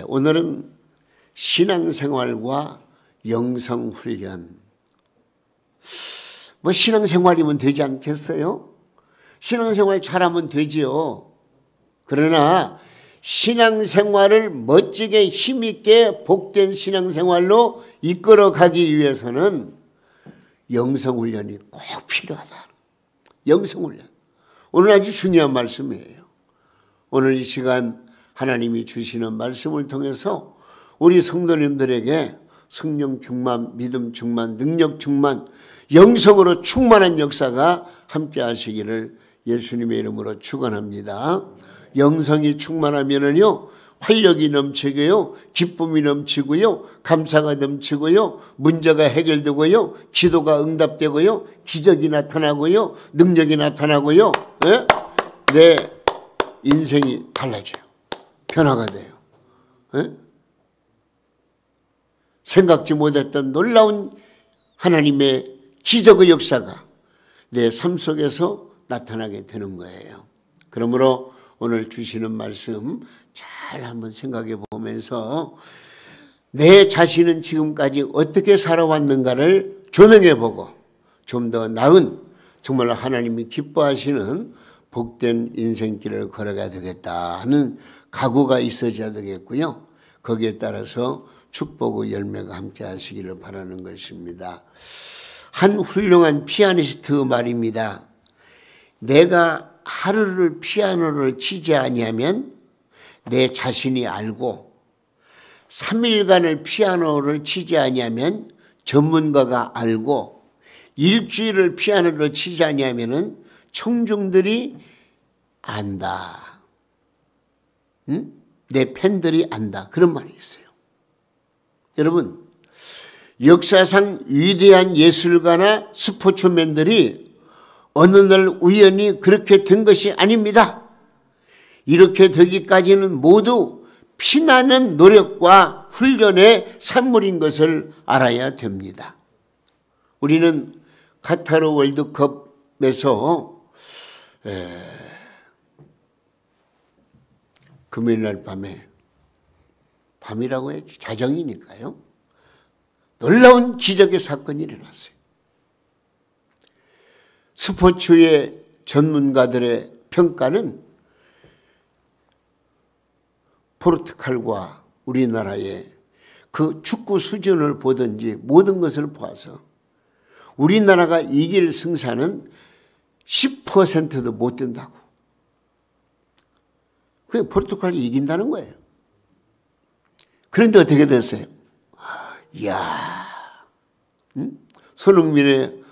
오늘은 신앙생활과 영성훈련. 뭐 신앙생활이면 되지 않겠어요? 신앙생활 잘하면 되지요. 그러나 신앙생활을 멋지게 힘있게 복된 신앙생활로 이끌어가기 위해서는 영성훈련이 꼭 필요하다. 영성훈련. 오늘 아주 중요한 말씀이에요. 오늘 이 시간 하나님이 주시는 말씀을 통해서 우리 성도님들에게 성령 충만, 믿음 충만, 능력 충만, 영성으로 충만한 역사가 함께 하시기를 예수님의 이름으로 축원합니다. 영성이 충만하면은요, 활력이 넘치고요, 기쁨이 넘치고요, 감사가 넘치고요, 문제가 해결되고요, 기도가 응답되고요, 기적이 나타나고요, 능력이 나타나고요, 내 인생이 달라져요. 변화가 돼요. 생각지 못했던 놀라운 하나님의 기적의 역사가 내 삶 속에서 나타나게 되는 거예요. 그러므로 오늘 주시는 말씀 잘 한번 생각해 보면서 내 자신은 지금까지 어떻게 살아왔는가를 조명해 보고 좀 더 나은, 정말로 하나님이 기뻐하시는 복된 인생길을 걸어가야 되겠다 하는 각오가 있어야 되겠고요. 거기에 따라서 축복의 열매가 함께 하시기를 바라는 것입니다. 한 훌륭한 피아니스트 말입니다. 내가 하루를 피아노를 치지 아니하면 내 자신이 알고 3일간을 피아노를 치지 아니하면 전문가가 알고 일주일을 피아노를 치지 아니하면 청중들이 안다. 응? 내 팬들이 안다. 그런 말이 있어요. 여러분, 역사상 위대한 예술가나 스포츠맨들이 어느 날 우연히 그렇게 된 것이 아닙니다. 이렇게 되기까지는 모두 피나는 노력과 훈련의 산물인 것을 알아야 됩니다. 우리는 카타르 월드컵에서 금요일 날 밤이라고 해야지, 자정이니까요, 놀라운 기적의 사건이 일어났어요. 스포츠의 전문가들의 평가는 포르투갈과 우리나라의 그 축구 수준을 보든지 모든 것을 보아서 우리나라가 이길 승산은 10%도 못 된다고. 그게 포르투갈이 이긴다는 거예요. 그런데 어떻게 됐어요? 이야, 손흥민의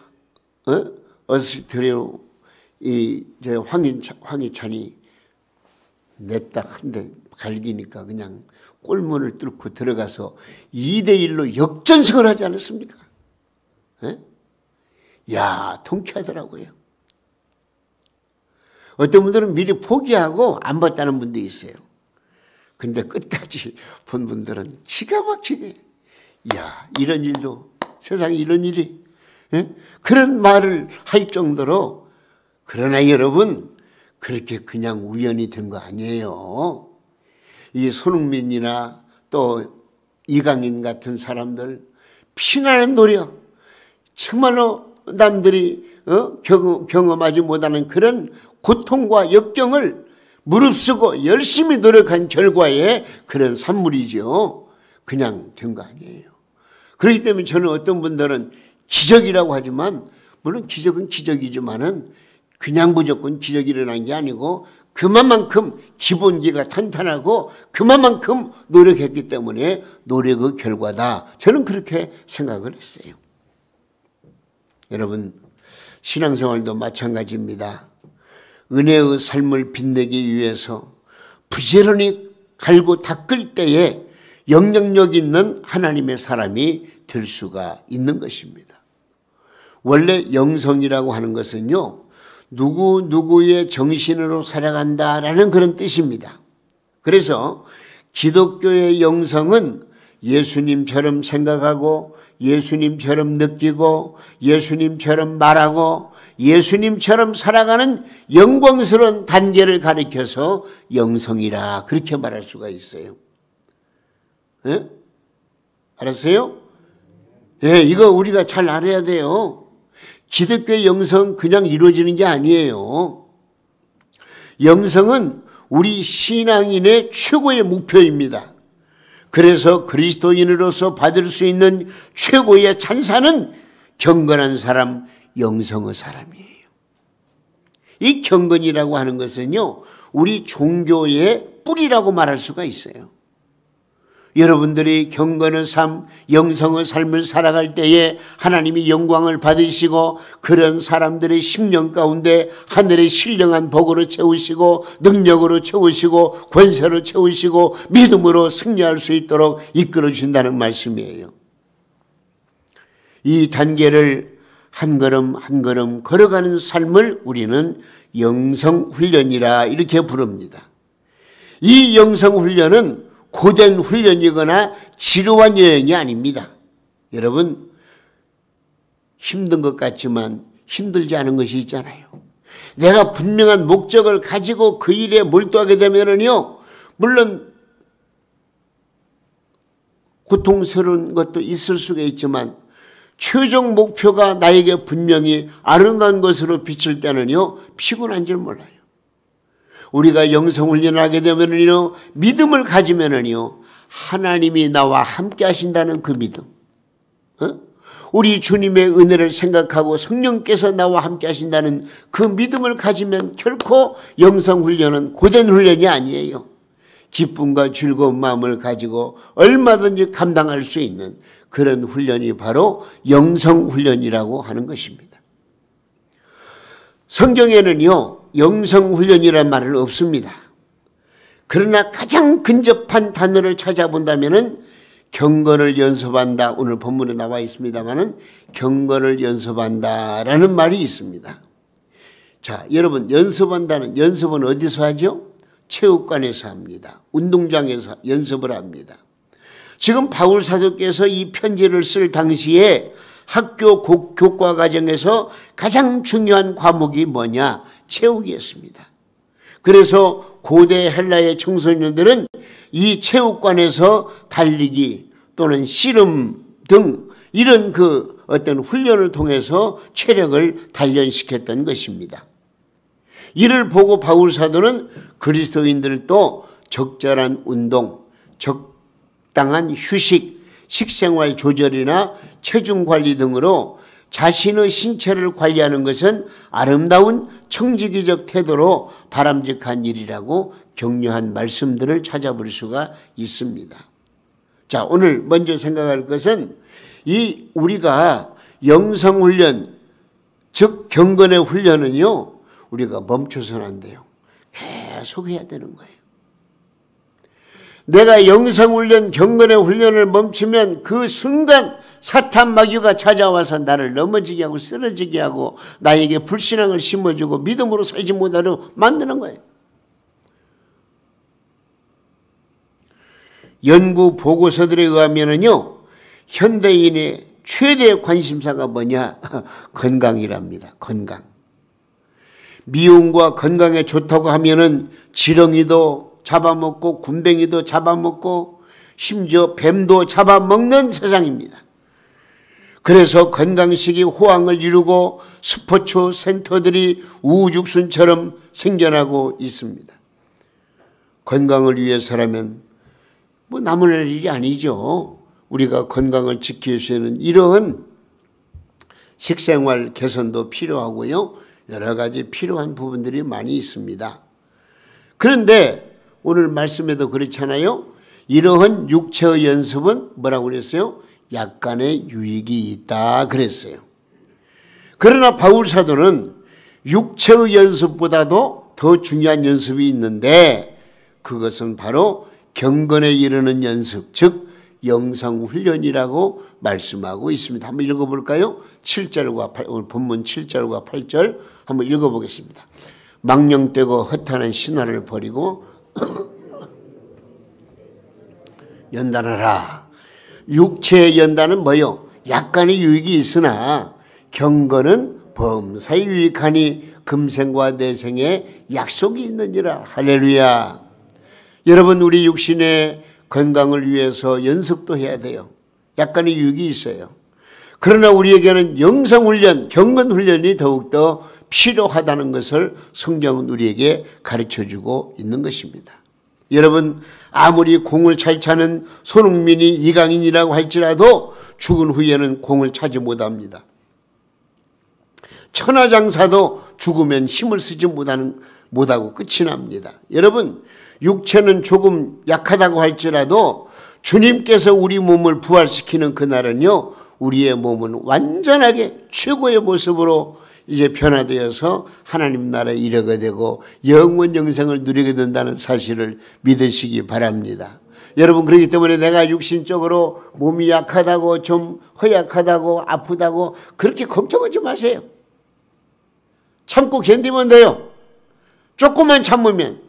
어시스트로 황희찬이 냈다 한데 갈기니까 그냥 골문을 뚫고 들어가서 2대1로 역전승을 하지 않았습니까? 야, 통쾌하더라고요. 어떤 분들은 미리 포기하고 안 봤다는 분도 있어요. 근데 끝까지 본 분들은 기가 막히게, 야, 이런 일도, 세상에 이런 일이, 그런 말을 할 정도로. 그러나 여러분, 그렇게 그냥 우연히 된 거 아니에요. 이 손흥민이나 또 이강인 같은 사람들 피나는 노력, 정말로 남들이 경험하지 못하는 그런 고통과 역경을 무릅쓰고 열심히 노력한 결과의 그런 산물이죠. 그냥 된 거 아니에요. 그렇기 때문에 저는 어떤 분들은 기적이라고 하지만, 물론 기적은 기적이지만은 그냥 무조건 기적이 일어난 게 아니고 그만큼 기본기가 탄탄하고 그만큼 노력했기 때문에 노력의 결과다. 저는 그렇게 생각을 했어요. 여러분, 신앙생활도 마찬가지입니다. 은혜의 삶을 빛내기 위해서 부지런히 갈고 닦을 때에 영향력 있는 하나님의 사람이 될 수가 있는 것입니다. 원래 영성이라고 하는 것은요, 누구의 정신으로 살아간다라는 그런 뜻입니다. 그래서 기독교의 영성은 예수님처럼 생각하고 예수님처럼 느끼고 예수님처럼 말하고 예수님처럼 살아가는 영광스러운 단계를 가리켜서 영성이라 그렇게 말할 수가 있어요. 예? 알았어요? 예, 이거 우리가 잘 알아야 돼요. 기독교의 영성 그냥 이루어지는 게 아니에요. 영성은 우리 신앙인의 최고의 목표입니다. 그래서 그리스도인으로서 받을 수 있는 최고의 찬사는 경건한 사람, 영성의 사람이에요. 이 경건이라고 하는 것은요, 우리 종교의 뿌리라고 말할 수가 있어요. 여러분들이 경건의 삶, 영성의 삶을 살아갈 때에 하나님이 영광을 받으시고 그런 사람들의 심령 가운데 하늘의 신령한 복으로 채우시고 능력으로 채우시고 권세로 채우시고 믿음으로 승리할 수 있도록 이끌어 주신다는 말씀이에요. 이 단계를 한 걸음 한 걸음 걸어가는 삶을 우리는 영성훈련이라 이렇게 부릅니다. 이 영성훈련은 고된 훈련이거나 지루한 여행이 아닙니다. 여러분, 힘든 것 같지만 힘들지 않은 것이 있잖아요. 내가 분명한 목적을 가지고 그 일에 몰두하게 되면은요, 물론 고통스러운 것도 있을 수가 있지만 최종 목표가 나에게 분명히 아름다운 것으로 비칠 때는요, 피곤한 줄 몰라요. 우리가 영성훈련을 하게 되면은요, 믿음을 가지면은요, 하나님이 나와 함께 하신다는 그 믿음. 우리 주님의 은혜를 생각하고 성령께서 나와 함께 하신다는 그 믿음을 가지면 결코 영성훈련은 고된 훈련이 아니에요. 기쁨과 즐거운 마음을 가지고 얼마든지 감당할 수 있는 그런 훈련이 바로 영성훈련이라고 하는 것입니다. 성경에는요, 영성훈련이란 말은 없습니다. 그러나 가장 근접한 단어를 찾아본다면 경건을 연습한다. 오늘 본문에 나와 있습니다만 경건을 연습한다라는 말이 있습니다. 자, 여러분, 연습은 어디서 하죠? 체육관에서 합니다. 운동장에서 연습을 합니다. 지금 바울 사도께서 이 편지를 쓸 당시에 학교 교과 과정에서 가장 중요한 과목이 뭐냐? 체육이었습니다. 그래서 고대 헬라의 청소년들은 이 체육관에서 달리기 또는 씨름 등 이런 그 어떤 훈련을 통해서 체력을 단련시켰던 것입니다. 이를 보고 바울 사도는 그리스도인들도 적절한 운동, 적당한 휴식, 식생활 조절이나 체중 관리 등으로 자신의 신체를 관리하는 것은 아름다운 청지기적 태도로 바람직한 일이라고 격려한 말씀들을 찾아볼 수가 있습니다. 자, 오늘 먼저 생각할 것은 이 우리가 영성훈련, 즉 경건의 훈련은요, 우리가 멈춰서는 안 돼요. 계속 해야 되는 거예요. 내가 영성훈련, 경건의 훈련을 멈추면 그 순간 사탄 마귀가 찾아와서 나를 넘어지게 하고 쓰러지게 하고 나에게 불신앙을 심어주고 믿음으로 살지 못하도록 만드는 거예요. 연구 보고서들에 의하면은요, 현대인의 최대 관심사가 뭐냐? 건강이랍니다. 건강. 미용과 건강에 좋다고 하면은 지렁이도 잡아먹고 군뱅이도 잡아먹고 심지어 뱀도 잡아먹는 세상입니다. 그래서 건강식이 호황을 이루고 스포츠 센터들이 우후죽순처럼 생겨나고 있습니다. 건강을 위해서라면 뭐 남을 일이 아니죠. 우리가 건강을 지킬 수 있는 이러한 식생활 개선도 필요하고요. 여러 가지 필요한 부분들이 많이 있습니다. 그런데 오늘 말씀에도 그렇잖아요. 이러한 육체의 연습은 뭐라고 그랬어요? 약간의 유익이 있다 그랬어요. 그러나 바울 사도는 육체의 연습보다도 더 중요한 연습이 있는데 그것은 바로 경건에 이르는 연습, 즉 영성훈련이라고 말씀하고 있습니다. 한번 읽어볼까요? 7절과 8, 오늘 본문 7절과 8절 한번 읽어보겠습니다. 망령되고 허탄한 신화를 버리고 연단하라. 육체의 연단은 뭐요? 약간의 유익이 있으나 경건은 범사에 유익하니 금생과 내생에 약속이 있느니라. 할렐루야. 여러분, 우리 육신의 건강을 위해서 연습도 해야 돼요. 약간의 유익이 있어요. 그러나 우리에게는 영성훈련, 경건훈련이 더욱더 필요하다는 것을 성경은 우리에게 가르쳐주고 있는 것입니다. 여러분, 아무리 공을 잘 차는 손흥민이 이강인이라고 할지라도 죽은 후에는 공을 차지 못합니다. 천하장사도 죽으면 힘을 쓰지 못하고 끝이 납니다. 여러분, 육체는 조금 약하다고 할지라도 주님께서 우리 몸을 부활시키는 그날은요, 우리의 몸은 완전하게 최고의 모습으로 이제 변화되어서 하나님 나라에 이르게 되고 영원 영생을 누리게 된다는 사실을 믿으시기 바랍니다. 여러분, 그렇기 때문에 내가 육신적으로 몸이 약하다고, 좀 허약하다고, 아프다고 그렇게 걱정하지 마세요. 참고 견디면 돼요. 조금만 참으면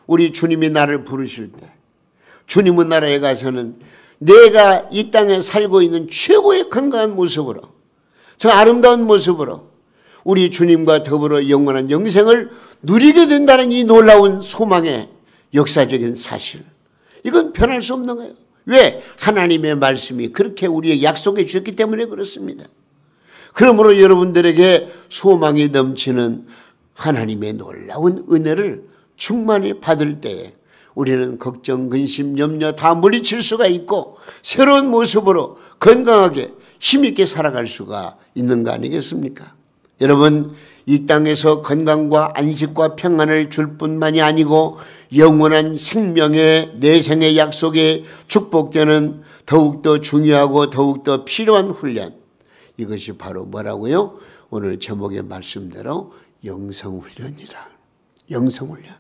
우리 주님이 나를 부르실 때, 주님은 나라에 가서는 내가 이 땅에 살고 있는 최고의 건강한 모습으로, 저 아름다운 모습으로 우리 주님과 더불어 영원한 영생을 누리게 된다는 이 놀라운 소망의 역사적인 사실, 이건 변할 수 없는 거예요. 왜? 하나님의 말씀이 그렇게 우리에게 약속해 주셨기 때문에 그렇습니다. 그러므로 여러분들에게 소망이 넘치는 하나님의 놀라운 은혜를 충만히 받을 때에 우리는 걱정, 근심, 염려 다 물리칠 수가 있고 새로운 모습으로 건강하게 힘있게 살아갈 수가 있는 거 아니겠습니까? 여러분, 이 땅에서 건강과 안식과 평안을 줄 뿐만이 아니고 영원한 생명의 내생의 약속에 축복되는 더욱더 중요하고 더욱더 필요한 훈련, 이것이 바로 뭐라고요? 오늘 제목의 말씀대로 영성훈련이라. 영성훈련.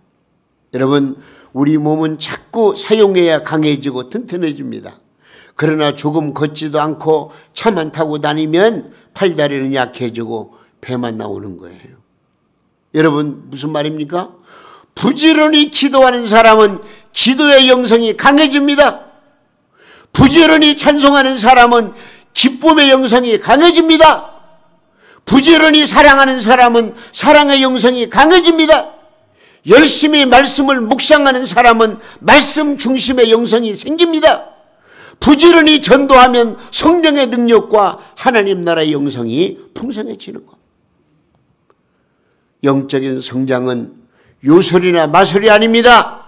여러분, 우리 몸은 자꾸 사용해야 강해지고 튼튼해집니다. 그러나 조금 걷지도 않고 차만 타고 다니면 팔다리는 약해지고 배만 나오는 거예요. 여러분, 무슨 말입니까? 부지런히 기도하는 사람은 기도의 영성이 강해집니다. 부지런히 찬송하는 사람은 기쁨의 영성이 강해집니다. 부지런히 사랑하는 사람은 사랑의 영성이 강해집니다. 열심히 말씀을 묵상하는 사람은 말씀 중심의 영성이 생깁니다. 부지런히 전도하면 성령의 능력과 하나님 나라의 영성이 풍성해지는 것. 영적인 성장은 요술이나 마술이 아닙니다.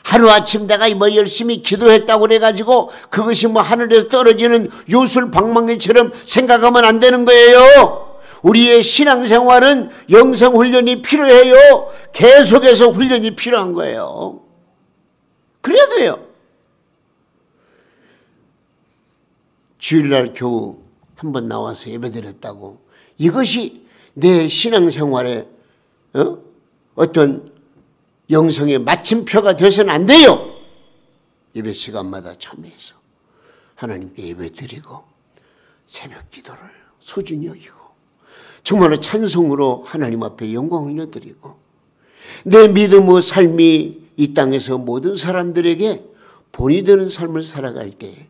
하루아침 내가 뭐 열심히 기도했다고 그래가지고 그것이 뭐 하늘에서 떨어지는 요술 방망이처럼 생각하면 안 되는 거예요. 우리의 신앙생활은 영성훈련이 필요해요. 계속해서 훈련이 필요한 거예요. 그래야 돼요. 주일날 겨우 한번 나와서 예배드렸다고 이것이 내 신앙생활에 어떤 영성의 마침표가 돼서는 안 돼요. 예배 시간마다 참여해서 하나님께 예배드리고 새벽 기도를 소중히 여기고 정말로 찬송으로 하나님 앞에 영광을 올려드리고 내 믿음의 삶이 이 땅에서 모든 사람들에게 본이 되는 삶을 살아갈 때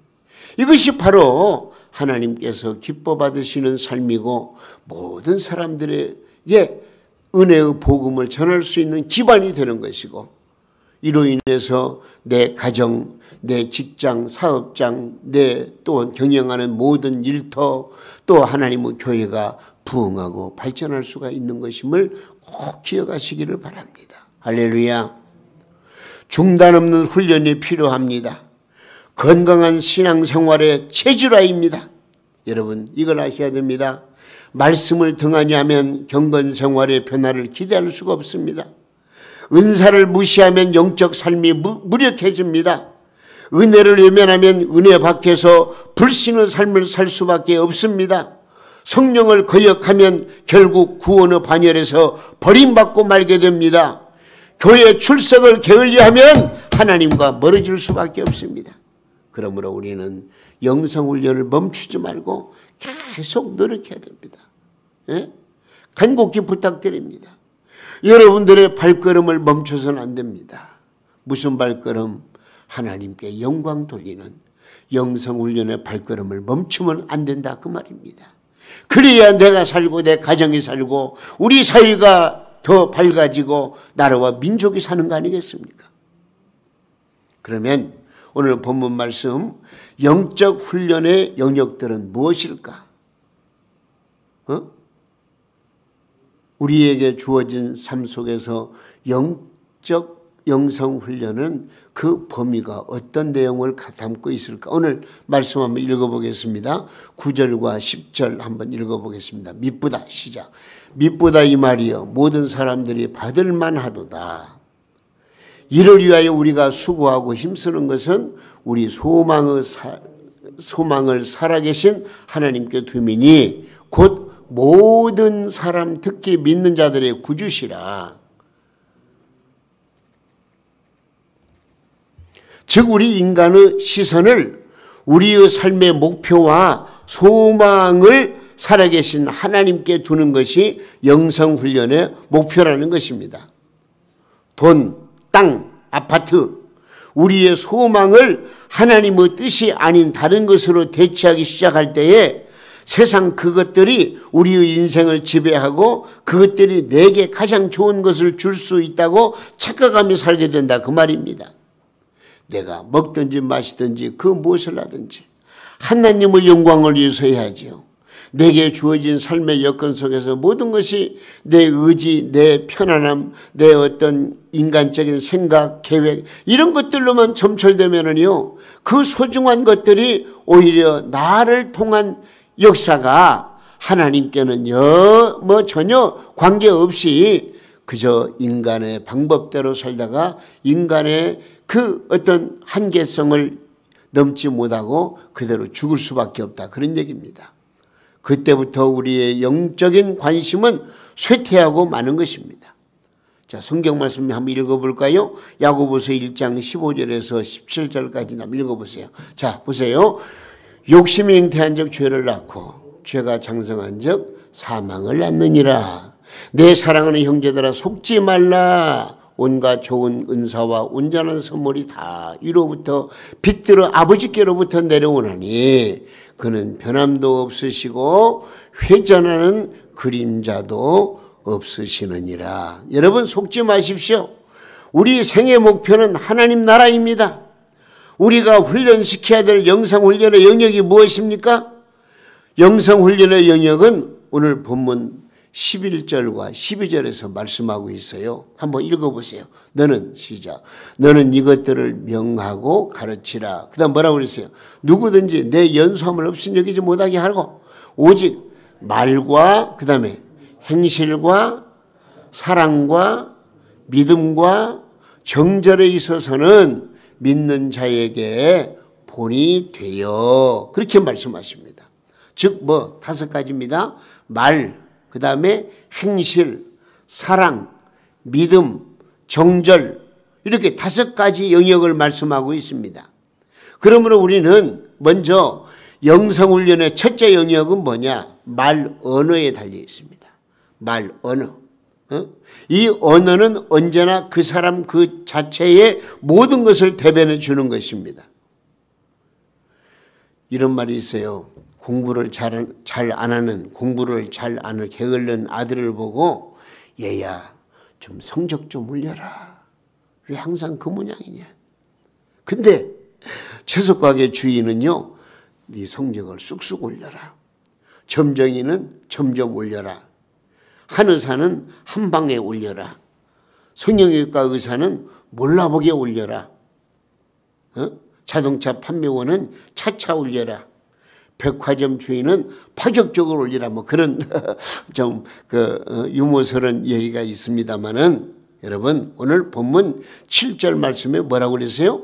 이것이 바로 하나님께서 기뻐 받으시는 삶이고 모든 사람들에게 은혜의 복음을 전할 수 있는 기반이 되는 것이고 이로 인해서 내 가정, 내 직장, 사업장, 내 또 경영하는 모든 일터 또 하나님의 교회가 부흥하고 발전할 수가 있는 것임을 꼭 기억하시기를 바랍니다. 할렐루야. 중단 없는 훈련이 필요합니다. 건강한 신앙생활의 체질화입니다. 여러분, 이걸 아셔야 됩니다. 말씀을 등한히 하면 경건생활의 변화를 기대할 수가 없습니다. 은사를 무시하면 영적 삶이 무력해집니다. 은혜를 외면하면 은혜 밖에서 불신의 삶을 살 수밖에 없습니다. 성령을 거역하면 결국 구원의 반열에서 버림받고 말게 됩니다. 교회 출석을 게을리하면 하나님과 멀어질 수밖에 없습니다. 그러므로 우리는 영성훈련을 멈추지 말고 계속 노력해야 됩니다. 예? 간곡히 부탁드립니다. 여러분들의 발걸음을 멈춰서는 안 됩니다. 무슨 발걸음? 하나님께 영광 돌리는 영성훈련의 발걸음을 멈추면 안 된다 그 말입니다. 그래야 내가 살고 내 가정이 살고 우리 사회가 더 밝아지고 나라와 민족이 사는 거 아니겠습니까? 그러면 오늘 본문 말씀 영적 훈련의 영역들은 무엇일까? 우리에게 주어진 삶 속에서 영적 영성 훈련은 그 범위가 어떤 내용을 담고 있을까? 오늘 말씀 한번 읽어보겠습니다. 9절과 10절 한번 읽어보겠습니다. 미쁘다 시작. 미쁘다 이 말이여 모든 사람들이 받을 만하도다. 이를 위하여 우리가 수고하고 힘쓰는 것은 우리 소망을 살아계신 하나님께 두미니 곧 모든 사람 특히 믿는 자들의 구주시라. 즉 우리 인간의 시선을 우리의 삶의 목표와 소망을 살아계신 하나님께 두는 것이 영성훈련의 목표라는 것입니다. 돈, 땅, 아파트, 우리의 소망을 하나님의 뜻이 아닌 다른 것으로 대체하기 시작할 때에 세상 그것들이 우리의 인생을 지배하고 그것들이 내게 가장 좋은 것을 줄 수 있다고 착각하며 살게 된다 그 말입니다. 내가 먹든지 마시든지 그 무엇을 하든지 하나님의 영광을 위해서 해야지요. 내게 주어진 삶의 여건 속에서 모든 것이 내 의지, 내 편안함, 내 어떤 인간적인 생각, 계획 이런 것들로만 점철되면은요 그 소중한 것들이 오히려 나를 통한 역사가 하나님께는 전혀 관계없이 그저 인간의 방법대로 살다가 인간의 그 어떤 한계성을 넘지 못하고 그대로 죽을 수밖에 없다 그런 얘기입니다. 그때부터 우리의 영적인 관심은 쇠퇴하고 마는 것입니다. 자, 성경 말씀 한번 읽어볼까요? 야고보서 1장 15절에서 17절까지 한번 읽어보세요. 자, 보세요. 욕심이 잉태한 적 죄를 낳고 죄가 장성한 적 사망을 낳느니라. 내 사랑하는 형제들아 속지 말라. 온갖 좋은 은사와 온전한 선물이 다 위로부터 빛들어 아버지께로부터 내려오나니 그는 변함도 없으시고 회전하는 그림자도 없으시느니라. 여러분 속지 마십시오. 우리 생애 목표는 하나님 나라입니다. 우리가 훈련시켜야 될 영성훈련의 영역이 무엇입니까? 영성훈련의 영역은 오늘 본문 11절과 12절에서 말씀하고 있어요. 한번 읽어보세요. 너는 시작. 너는 이것들을 명하고 가르치라. 그 다음 뭐라고 그랬어요? 누구든지 내 연수함을 없인 여기지 못하게 하고 오직 말과 그 다음에 행실과 사랑과 믿음과 정절에 있어서는 믿는 자에게 본이 되어 그렇게 말씀하십니다. 즉 뭐 5가지입니다. 말, 그 다음에 행실, 사랑, 믿음, 정절 이렇게 5가지 영역을 말씀하고 있습니다. 그러므로 우리는 먼저 영성훈련의 첫째 영역은 뭐냐? 말 언어에 달려 있습니다. 말 언어. 이 언어는 언제나 그 사람 그 자체의 모든 것을 대변해 주는 것입니다. 이런 말이 있어요. 공부를 잘 안 하는 게을른 아들을 보고 얘야 좀 성적 좀 올려라. 왜 항상 그 모양이냐. 근데 채석과학의 주인은요. 네 성적을 쑥쑥 올려라. 점정이는 점점 올려라. 한의사는 한 방에 올려라. 성형외과 의사는 몰라보게 올려라. 자동차 판매원은 차차 올려라. 백화점 주인은 파격적으로 올리라. 뭐 그런 좀 유머스러운 얘기가 있습니다만은 여러분 오늘 본문 7절 말씀에 뭐라고 그러세요?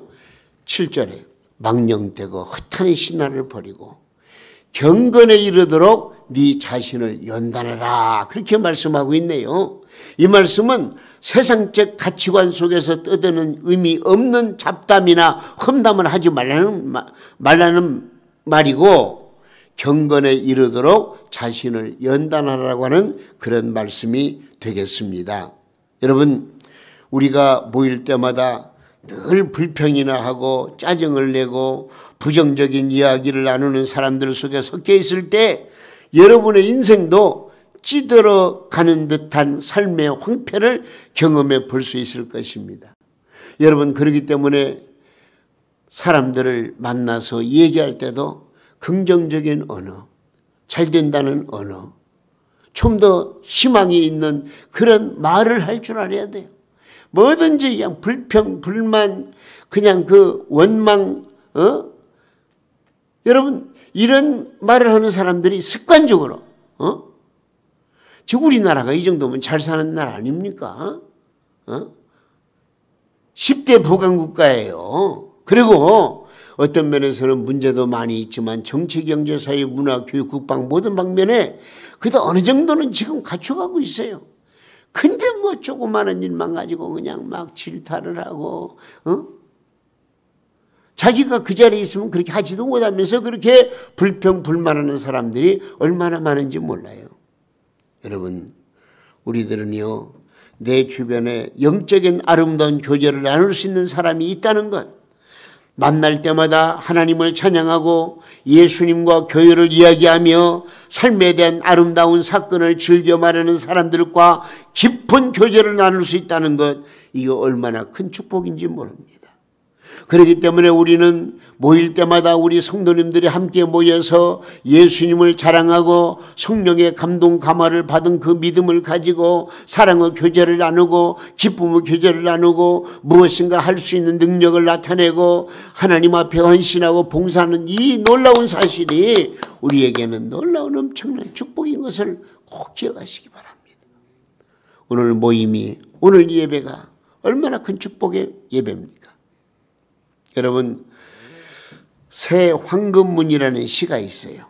7절에 망령되고 헛하는 신화를 버리고 경건에 이르도록 네 자신을 연단하라. 그렇게 말씀하고 있네요. 이 말씀은 세상적 가치관 속에서 떠드는 의미 없는 잡담이나 험담을 하지 말라는 말이고 경건에 이르도록 자신을 연단하라고 하는 그런 말씀이 되겠습니다. 여러분 우리가 모일 때마다 늘 불평이나 하고 짜증을 내고 부정적인 이야기를 나누는 사람들 속에 섞여 있을 때 여러분의 인생도 찌들어가는 듯한 삶의 황폐를 경험해 볼 수 있을 것입니다. 여러분 그렇기 때문에 사람들을 만나서 얘기할 때도 긍정적인 언어, 잘 된다는 언어, 좀 더 희망이 있는 그런 말을 할 줄 알아야 돼요. 뭐든지 그냥 불평, 불만, 그냥 그 원망, 여러분, 이런 말을 하는 사람들이 습관적으로, 지금 우리나라가 이 정도면 잘 사는 나라 아닙니까? 10대 보강국가예요. 그리고 어떤 면에서는 문제도 많이 있지만 정치, 경제, 사회, 문화, 교육, 국방 모든 방면에 그래도 어느 정도는 지금 갖춰가고 있어요. 근데 뭐 조그마한 일만 가지고 그냥 막 질타를 하고, 자기가 그 자리에 있으면 그렇게 하지도 못하면서 그렇게 불평, 불만하는 사람들이 얼마나 많은지 몰라요. 여러분, 우리들은요, 내 주변에 영적인 아름다운 교제를 나눌 수 있는 사람이 있다는 것, 만날 때마다 하나님을 찬양하고 예수님과 교회를 이야기하며 삶에 대한 아름다운 사건을 즐겨 말하는 사람들과 깊은 교제를 나눌 수 있다는 것, 이거 얼마나 큰 축복인지 모릅니다. 그렇기 때문에 우리는 모일 때마다 우리 성도님들이 함께 모여서 예수님을 자랑하고 성령의 감동 감화를 받은 그 믿음을 가지고 사랑의 교제를 나누고 기쁨의 교제를 나누고 무엇인가 할 수 있는 능력을 나타내고 하나님 앞에 헌신하고 봉사하는 이 놀라운 사실이 우리에게는 놀라운 엄청난 축복인 것을 꼭 기억하시기 바랍니다. 오늘 모임이, 오늘 예배가 얼마나 큰 축복의 예배입니까? 여러분, 새 황금문이라는 시가 있어요.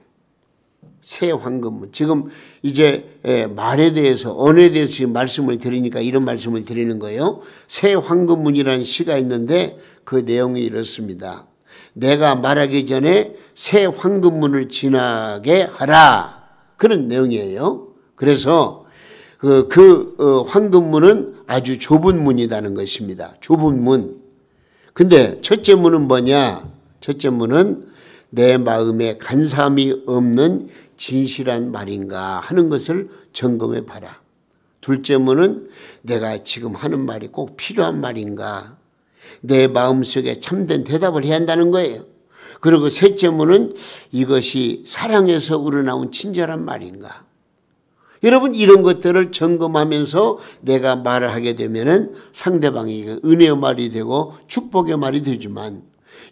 새 황금문. 지금 이제 말에 대해서, 언어에 대해서 지금 말씀을 드리니까 이런 말씀을 드리는 거예요. 새 황금문이라는 시가 있는데 그 내용이 이렇습니다. 내가 말하기 전에 새 황금문을 지나게 하라. 그런 내용이에요. 그래서 황금문은 아주 좁은 문이라는 것입니다. 좁은 문. 근데 첫째 문은 뭐냐? 첫째 문은 내 마음에 간사함이 없는 진실한 말인가 하는 것을 점검해 봐라. 둘째 문은 내가 지금 하는 말이 꼭 필요한 말인가? 내 마음속에 참된 대답을 해야 한다는 거예요. 그리고 셋째 문은 이것이 사랑에서 우러나온 친절한 말인가? 여러분, 이런 것들을 점검하면서 내가 말을 하게 되면은 상대방에게 은혜의 말이 되고 축복의 말이 되지만,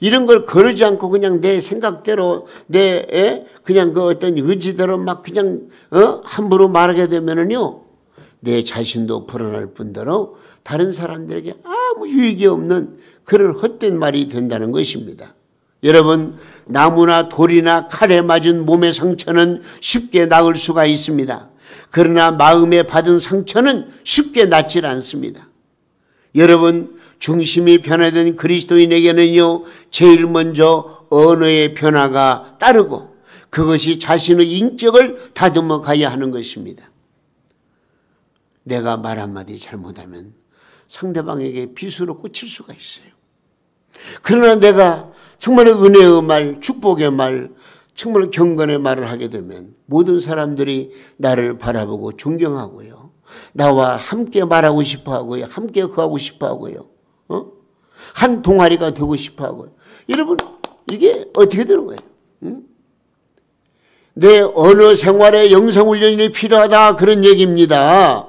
이런 걸 거르지 않고 그냥 내 생각대로 그냥 그 어떤 의지대로 막 그냥 함부로 말하게 되면은요, 내 자신도 불안할 뿐더러 다른 사람들에게 아무 유익이 없는 그런 헛된 말이 된다는 것입니다. 여러분, 나무나 돌이나 칼에 맞은 몸의 상처는 쉽게 나을 수가 있습니다. 그러나 마음에 받은 상처는 쉽게 낫질 않습니다. 여러분, 중심이 변화된 그리스도인에게는요, 제일 먼저 언어의 변화가 따르고 그것이 자신의 인격을 다듬어 가야 하는 것입니다. 내가 말 한마디 잘못하면 상대방에게 비수로 꽂힐 수가 있어요. 그러나 내가 정말 은혜의 말, 축복의 말, 정말 경건의 말을 하게 되면 모든 사람들이 나를 바라보고 존경하고요, 나와 함께 말하고 싶어하고요, 함께 거하고 싶어하고요, 한 동아리가 되고 싶어하고요. 여러분, 이게 어떻게 되는 거예요? 내 언어 생활에 영성훈련이 필요하다, 그런 얘기입니다.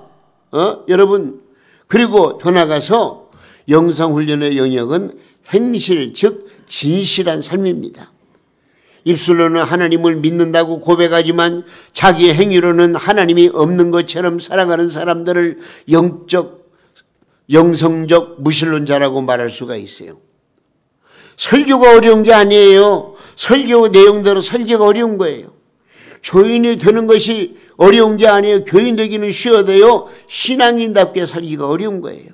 여러분, 그리고 더 나가서 영성훈련의 영역은 행실, 즉 진실한 삶입니다. 입술로는 하나님을 믿는다고 고백하지만 자기의 행위로는 하나님이 없는 것처럼 살아가는 사람들을 영성적 무신론자라고 말할 수가 있어요. 설교가 어려운 게 아니에요. 설교 내용대로 설교가 어려운 거예요. 교인이 되는 것이 어려운 게 아니에요. 교인 되기는 쉬워도요, 신앙인답게 살기가 어려운 거예요.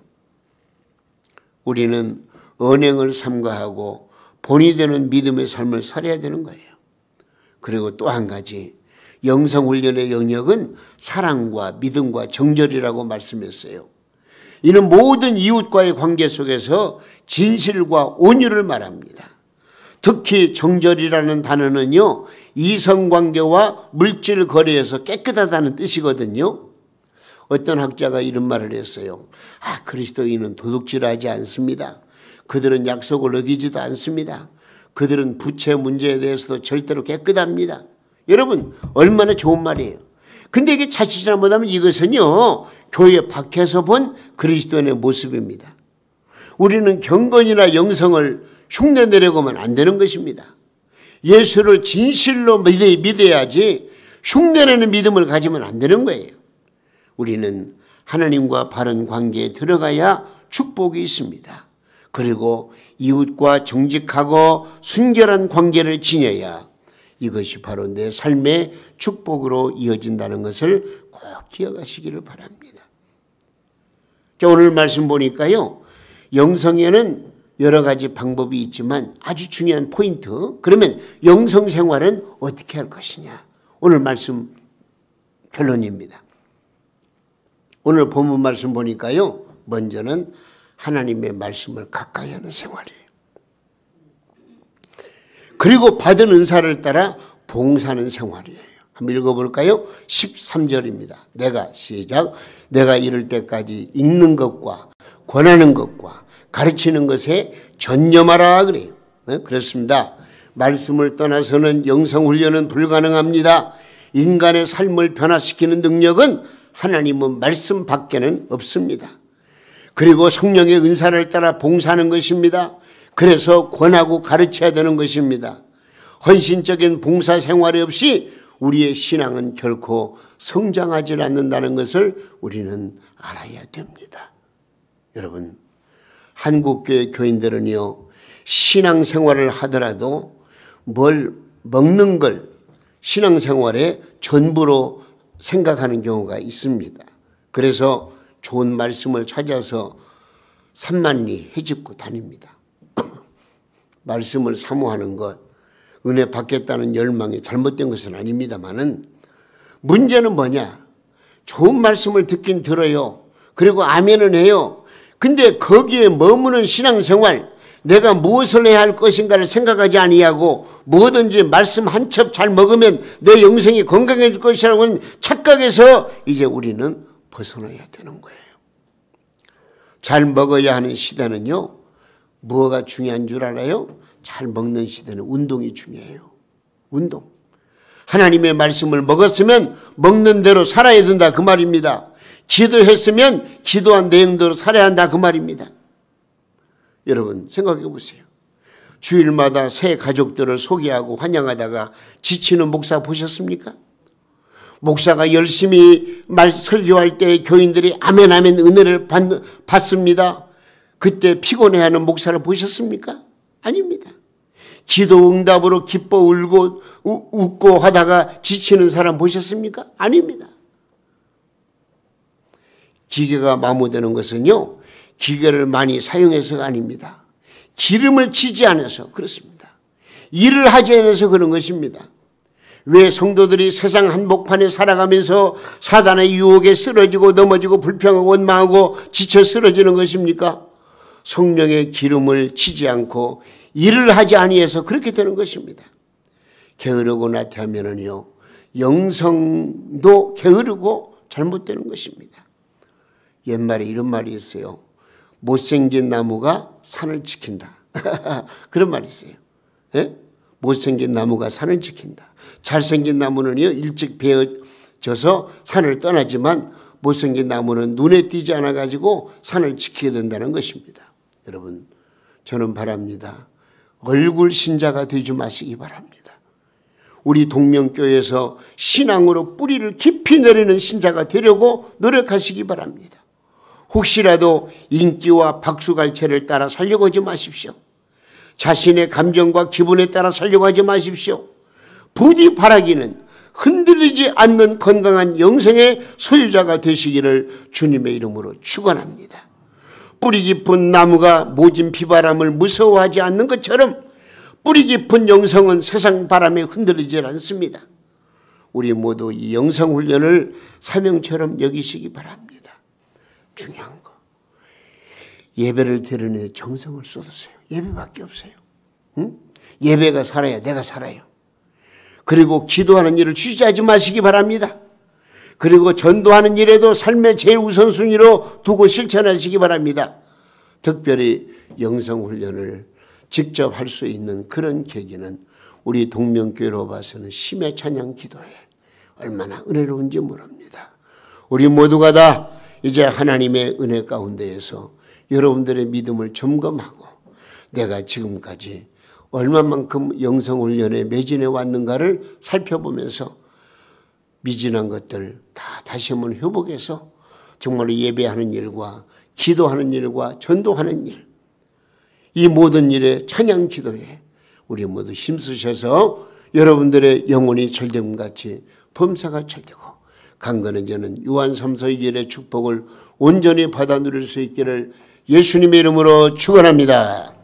우리는 언행을 삼가하고 본이 되는 믿음의 삶을 살아야 되는 거예요. 그리고 또 한 가지, 영성훈련의 영역은 사랑과 믿음과 정절이라고 말씀했어요. 이는 모든 이웃과의 관계 속에서 진실과 온유를 말합니다. 특히 정절이라는 단어는요, 이성관계와 물질 거래에서 깨끗하다는 뜻이거든요. 어떤 학자가 이런 말을 했어요. 그리스도인은 도둑질하지 않습니다. 그들은 약속을 어기지도 않습니다. 그들은 부채 문제에 대해서도 절대로 깨끗합니다. 여러분, 얼마나 좋은 말이에요. 근데 이게 자칫 잘못하면 이것은요, 교회 밖에서 본 그리스도인의 모습입니다. 우리는 경건이나 영성을 흉내내려고 하면 안 되는 것입니다. 예수를 진실로 믿어야지 흉내내는 믿음을 가지면 안 되는 거예요. 우리는 하나님과 바른 관계에 들어가야 축복이 있습니다. 그리고 이웃과 정직하고 순결한 관계를 지녀야 이것이 바로 내 삶의 축복으로 이어진다는 것을 꼭 기억하시기를 바랍니다. 오늘 말씀 보니까요, 영성에는 여러 가지 방법이 있지만 아주 중요한 포인트, 그러면 영성 생활은 어떻게 할 것이냐, 오늘 말씀 결론입니다. 오늘 본문 말씀 보니까요, 먼저는 하나님의 말씀을 가까이 하는 생활이에요. 그리고 받은 은사를 따라 봉사하는 생활이에요. 한번 읽어볼까요? 13절입니다. 내가 이를 때까지 읽는 것과 권하는 것과 가르치는 것에 전념하라 그래요. 그렇습니다. 말씀을 떠나서는 영성훈련은 불가능합니다. 인간의 삶을 변화시키는 능력은 하나님은 말씀 밖에는 없습니다. 그리고 성령의 은사를 따라 봉사하는 것입니다. 그래서 권하고 가르쳐야 되는 것입니다. 헌신적인 봉사 생활이 없이 우리의 신앙은 결코 성장하지 않는다는 것을 우리는 알아야 됩니다. 여러분, 한국교회 교인들은요, 신앙생활을 하더라도 뭘 먹는 걸 신앙생활의 전부로 생각하는 경우가 있습니다. 그래서 좋은 말씀을 찾아서 산만리 헤집고 다닙니다. 말씀을 사모하는 것, 은혜 받겠다는 열망이 잘못된 것은 아닙니다만은 문제는 뭐냐? 좋은 말씀을 듣긴 들어요. 그리고 아멘은 해요. 근데 거기에 머무는 신앙생활, 내가 무엇을 해야 할 것인가를 생각하지 아니하고 뭐든지 말씀 한 첩 잘 먹으면 내 영생이 건강해질 것이라고 착각해서 이제 우리는 벗어나야 되는 거예요. 잘 먹어야 하는 시대는요, 뭐가 중요한 줄 알아요? 잘 먹는 시대는 운동이 중요해요. 운동. 하나님의 말씀을 먹었으면 먹는 대로 살아야 된다 그 말입니다. 기도했으면 기도한 내용대로 살아야 한다 그 말입니다. 여러분 생각해 보세요. 주일마다 새 가족들을 소개하고 환영하다가 지치는 목사 보셨습니까? 목사가 열심히 설교할 때 교인들이 아멘 아멘 은혜를 받습니다. 그때 피곤해하는 목사를 보셨습니까? 아닙니다. 기도 응답으로 기뻐 울고 웃고 하다가 지치는 사람 보셨습니까? 아닙니다. 기계가 마모되는 것은요, 기계를 많이 사용해서가 아닙니다. 기름을 치지 않아서 그렇습니다. 일을 하지 않아서 그런 것입니다. 왜 성도들이 세상 한복판에 살아가면서 사단의 유혹에 쓰러지고 넘어지고 불평하고 원망하고 지쳐 쓰러지는 것입니까? 성령의 기름을 치지 않고 일을 하지 아니해서 그렇게 되는 것입니다. 게으르고 나태하면은요, 영성도 게으르고 잘못되는 것입니다. 옛말에 이런 말이 있어요. 못생긴 나무가 산을 지킨다. 그런 말이 있어요. 예? 못생긴 나무가 산을 지킨다. 잘생긴 나무는요, 일찍 베어져서 산을 떠나지만 못생긴 나무는 눈에 띄지 않아가지고 산을 지키게 된다는 것입니다. 여러분, 저는 바랍니다. 얼굴 신자가 되지 마시기 바랍니다. 우리 동명교회에서 신앙으로 뿌리를 깊이 내리는 신자가 되려고 노력하시기 바랍니다. 혹시라도 인기와 박수갈채를 따라 살려고 하지 마십시오. 자신의 감정과 기분에 따라 살려고 하지 마십시오. 부디 바라기는 흔들리지 않는 건강한 영생의 소유자가 되시기를 주님의 이름으로 축원합니다. 뿌리 깊은 나무가 모진 비바람을 무서워하지 않는 것처럼 뿌리 깊은 영성은 세상 바람에 흔들리지 않습니다. 우리 모두 이 영성 훈련을 사명처럼 여기시기 바랍니다. 중요한 거, 예배를 드리는 정성을 쏟으세요. 예배밖에 없어요. 응? 예배가 살아야 내가 살아요. 그리고 기도하는 일을 취소하지 마시기 바랍니다. 그리고 전도하는 일에도 삶의 제일 우선순위로 두고 실천하시기 바랍니다. 특별히 영성훈련을 직접 할 수 있는 그런 계기는 우리 동명교회로 봐서는 심야 찬양 기도회 얼마나 은혜로운지 모릅니다. 우리 모두가 다 이제 하나님의 은혜 가운데에서 여러분들의 믿음을 점검하고 내가 지금까지 얼마만큼 영성훈련에 매진해 왔는가를 살펴보면서 미진한 것들 다 다시 한번 회복해서 정말로 예배하는 일과 기도하는 일과 전도하는 일, 이 모든 일에 찬양 기도에 우리 모두 힘쓰셔서 여러분들의 영혼이 철dem같이 범사가 철되고 강건한 저는 요한 3서의 길의 축복을 온전히 받아 누릴 수 있기를 예수님의 이름으로 축원합니다.